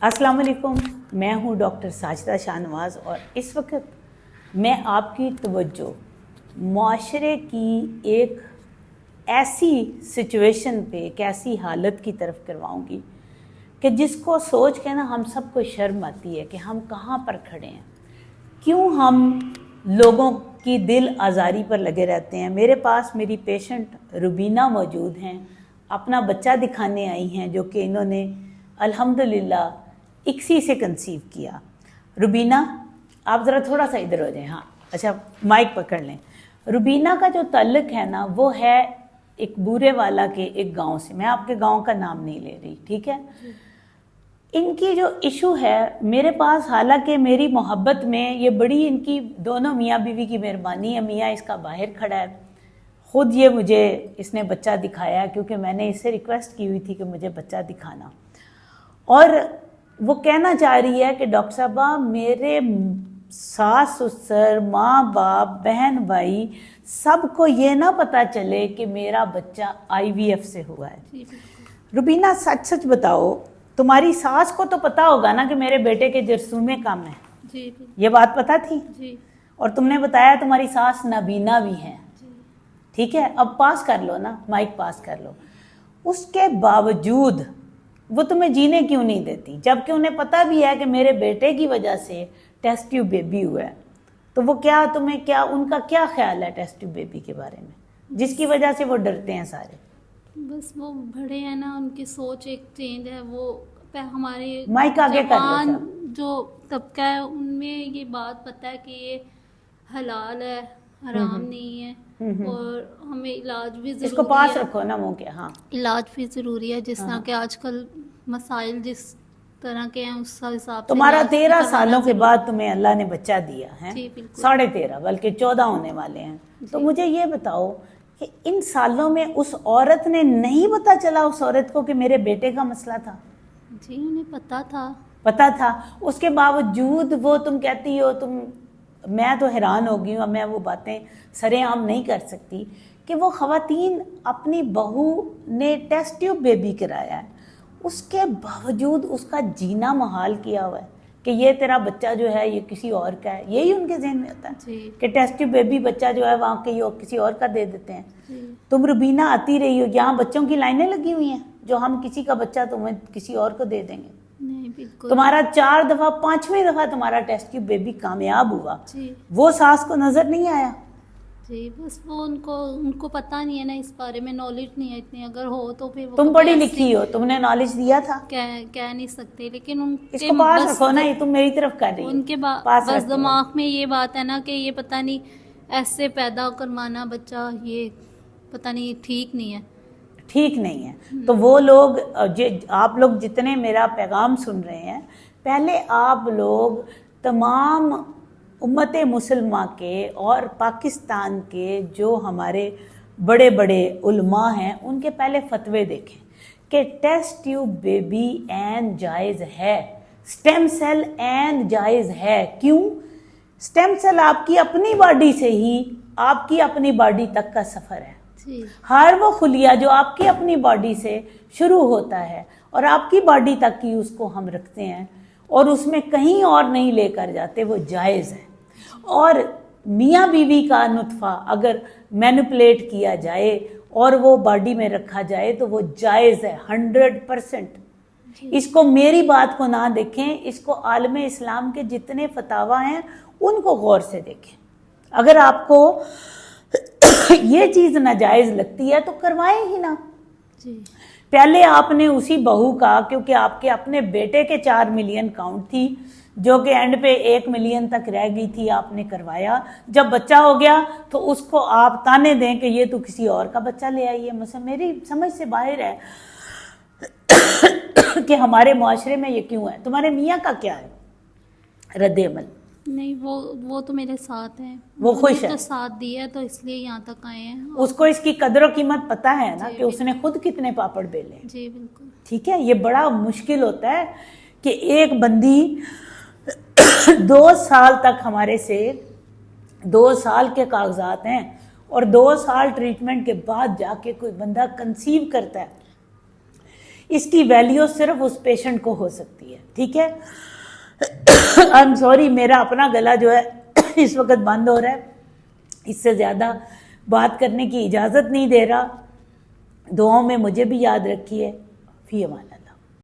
अस्सलाम वालेकुम, मैं हूँ डॉक्टर साजिदा शाहनवाज और इस वक्त मैं आपकी तवज्जो माशरे की एक ऐसी सिचुएशन पे, एक ऐसी हालत की तरफ करवाऊँगी कि जिसको सोच के ना हम सबको शर्म आती है कि हम कहाँ पर खड़े हैं, क्यों हम लोगों की दिल आज़ारी पर लगे रहते हैं। मेरे पास मेरी पेशेंट रुबीना मौजूद हैं, अपना बच्चा दिखाने आई हैं जो कि इन्होंने अल्हम्दुलिल्लाह इक्सी से कंसीव किया। रुबीना, आप ज़रा थोड़ा सा इधर हो जाएं। हाँ, अच्छा, माइक पकड़ लें। रुबीना का जो ताल्लुक़ है ना, वो है एक बूरे वाला के एक गांव से। मैं आपके गांव का नाम नहीं ले रही, ठीक है। इनकी जो इशू है मेरे पास, हालांकि मेरी मोहब्बत में ये बड़ी, इनकी दोनों मियाँ बीवी की मेहरबानी है। मियाँ इसका बाहर खड़ा है, ख़ुद ये मुझे इसने बच्चा दिखाया क्योंकि मैंने इससे रिक्वेस्ट की हुई थी कि मुझे बच्चा दिखाना। और वो कहना चाह रही है कि डॉक्टर साहबा, मेरे सास ससुर, माँ बाप, बहन भाई, सबको ये ना पता चले कि मेरा बच्चा IVF से हुआ है। रुबीना, सच सच बताओ, तुम्हारी सास को तो पता होगा ना कि मेरे बेटे के जरसूमे कम है? जी। ये बात पता थी? जी। और तुमने बताया तुम्हारी सास नबीना भी हैं, ठीक है। अब पास कर लो ना, माइक पास कर लो। उसके बावजूद वो तुम्हें जीने क्यों नहीं देती, जबकि उन्हें पता भी है कि मेरे बेटे की वजह से टेस्ट ट्यूब बेबी हुआ है। तो वो क्या, तुम्हें क्या, उनका क्या ख्याल है टेस्ट ट्यूब बेबी के बारे में, जिसकी वजह से वो डरते हैं सारे? बस वो बड़े हैं ना, उनकी सोच एक चेंज है। वो हमारे माइक आगे कर जवान लो। जो तबका है उनमें ये बात पता है कि ये हलाल है, हराम नहीं है। और हमें इलाज भी जरूरी है। इसको पास रखो ना मुंह के। हाँ, इलाज भी ज़रूरी है, जिस तरह के आजकल मसाइल जिस तरह के हैं उस हिसाब से। तुम्हारा 13 सालों के बाद तुम्हें अल्लाह ने बच्चा दिया है, 13.5 बल्कि 14 होने वाले हैं। तो मुझे ये बताओ कि इन सालों में उस औरत ने नहीं पता चला उस औरत को कि मेरे बेटे का मसला था? जी, उन्हें पता था। पता था, उसके बावजूद वो, तुम कहती हो, मैं तो हैरान हो गई हूँ। मैं वो बातें सरेआम नहीं कर सकती कि वो ख़वातीन, अपनी बहू ने टेस्ट ट्यूब बेबी कराया है, उसके बावजूद उसका जीना मुहाल किया हुआ है कि ये तेरा बच्चा जो है ये किसी और का है। यही उनके ज़हन में होता है कि टेस्ट ट्यूब बेबी बच्चा जो है वहाँ के किसी और का दे देते हैं। तुम रुबीना आती रही हो, यहाँ बच्चों की लाइनें लगी हुई हैं जो हम किसी का बच्चा तुम्हें किसी और को दे देंगे। नहीं, बिल्कुल। तुम्हारा 4 दफ़ा, 5वीं दफ़ा तुम्हारा टेस्ट ट्यूब बेबी कामयाब हुआ, वो सास को नजर नहीं आया? जी, बस वो उनको पता नहीं है ना, इस बारे में नॉलेज नहीं है इतनी। अगर हो तो फिर वो तुम पढ़ी लिखी हो, तुमने नॉलेज दिया था? कह नहीं सकते, लेकिन उनके इसको पास रखो ना, ये तुम मेरी तरफ कर रही हो। उनके बस दिमाग में ये बात है ना कि ये पता नहीं ऐसे पैदा करवाना बच्चा, ये पता नहीं ठीक नहीं है, ठीक नहीं है। तो वो लोग, आप लोग जितने मेरा पैगाम सुन रहे हैं, पहले आप लोग तमाम उम्मत मुसलमा के और पाकिस्तान के जो हमारे बड़े बड़े उलमा हैं, उनके पहले फतवे देखें कि टेस्ट ट्यूब बेबी एन जायज़ है, स्टेम सेल एन जायज़ है। क्यों? स्टेम सेल आपकी अपनी बॉडी से ही आपकी अपनी बॉडी तक का सफ़र है। हर वो खुलिया जो आपकी अपनी बॉडी से शुरू होता है और आपकी बॉडी तक ही उसको हम रखते हैं और उसमें कहीं और नहीं लेकर जाते, वो जायज़ है। और मियाँ बीवी का नुतफ़ा अगर मैनिपुलेट किया जाए और वो बॉडी में रखा जाए तो वो जायज़ है 100%। इसको, मेरी बात को ना देखें, इसको आलम इस्लाम के जितने फतावा हैं उनको गौर से देखें। अगर आपको ये चीज़ नाजायज़ लगती है तो करवाएं ही ना। पहले आपने उसी बहू का, क्योंकि आपके अपने बेटे के 4 मिलियन काउंट थी जो कि एंड पे 1 मिलियन तक रह गई थी, आपने करवाया। जब बच्चा हो गया तो उसको आप ताने दें कि ये तो किसी और का बच्चा ले आई है। मतलब मेरी समझ से बाहर है कि हमारे मुआशरे में ये क्यों है। तुम्हारे मियाँ का क्या है रद्द अमल? नहीं, वो तो मेरे साथ हैं, वो खुश है, तो साथ दिया है, तो इसलिए यहाँ तक आए हैं। उसको इसकी कदर और कीमत पता है ना कि उसने खुद कितने पापड़ बेले। जी बिल्कुल, ठीक है। ये बड़ा मुश्किल होता है कि एक बंदी 2 साल तक हमारे से, 2 साल के कागजात हैं और 2 साल ट्रीटमेंट के बाद जाके कोई बंदा कंसीव करता है। इसकी वैल्यू सिर्फ उस पेशेंट को हो सकती है। ٹھیک ہے. آئی ایم سوری، میرا اپنا گلا جو ہے اس وقت بند ہو رہا ہے، اس سے زیادہ بات کرنے کی اجازت نہیں دے رہا. دعاؤں میں مجھے بھی یاد رکھیے. فی امان اللہ.